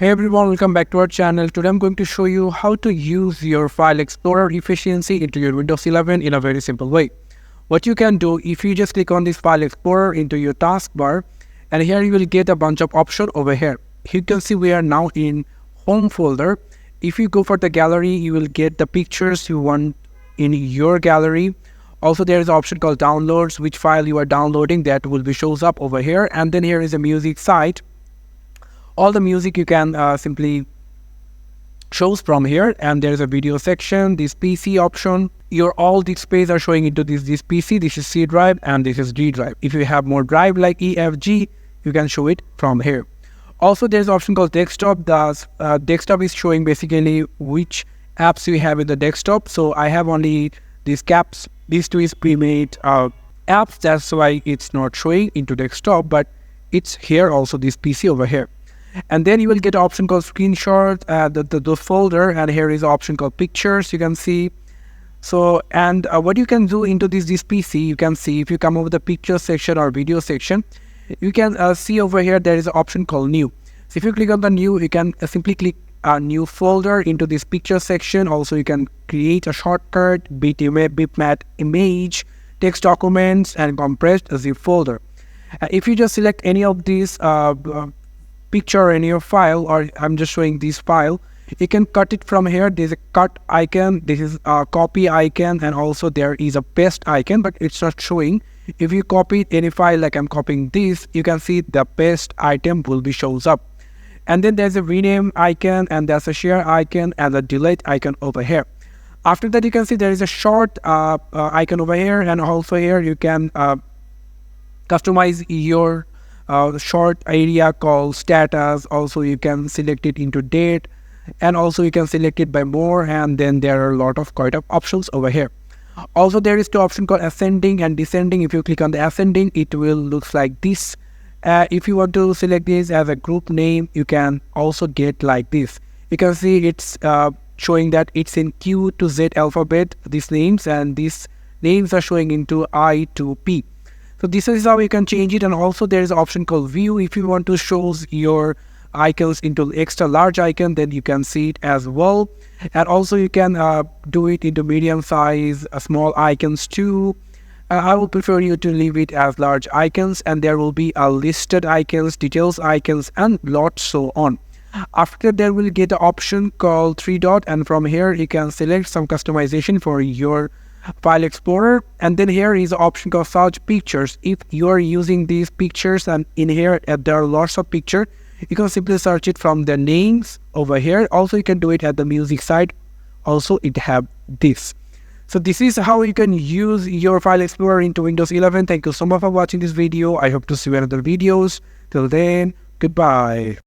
Hey everyone, welcome back to our channel. Today I'm going to show you how to use your File Explorer efficiency into your Windows 11 in a very simple way. What you can do, if you just click on this File Explorer into your taskbar, and here you will get a bunch of options over here. You can see we are now in Home folder. If you go for the gallery, you will get the pictures you want in your gallery. Also, there is an option called Downloads, which file you are downloading that will be shows up over here. And then here is a music site. All the music you can simply shows from here, and there's a video section, this PC option. Your all displays are showing into this PC. This is C drive and this is D drive. If you have more drive like EFG, you can show it from here. Also, there's an option called desktop. The desktop is showing basically which apps you have in the desktop. So I have only these caps. These two is pre-made apps. That's why it's not showing into desktop, but it's here also this PC over here. And then you will get an option called screenshot, the folder, and here is an option called pictures. You can see. So and what you can do into this PC, you can see if you come over the picture section or video section, you can see over here there is an option called new. So if you click on the new, you can simply click a new folder into this picture section. Also, you can create a shortcut, bitmap image, text documents, and compressed zip folder. If you just select any of these picture in your file, or I'm just showing this file, you can cut it from here. There's a cut icon, this is a copy icon, and also there is a paste icon, but it's not showing. If you copy any file like I'm copying this, you can see the paste item will be shows up. And then there's a rename icon, and there's a share icon, and a delete icon over here. After that, you can see there is a short icon over here, and also here you can customize your short area called status. Also, you can select it into date, and also you can select it by more, and then there are a lot of quite of options over here. Also, there is two option called ascending and descending. If you click on the ascending, it will looks like this. If you want to select this as a group name, you can also get like this. You can see it's showing that it's in Q to Z alphabet, these names, and these names are showing into I to P. So this is how you can change it. And also there is an option called view. If you want to show your icons into extra large icon, then you can see it as well. And also you can do it into medium size, small icons too. I would prefer you to leave it as large icons, and there will be a listed icons, details icons, and lots so on. After there will get an option called 3 dot, and from here you can select some customization for your File Explorer. And then here is an option called search pictures. If you are using these pictures, and in here there are lots of pictures, you can simply search it from the names over here. Also, you can do it at the music side. Also, it have this. So this is how you can use your File Explorer into Windows 11. Thank you so much for watching this video. I hope to see you in other videos. Till then, goodbye.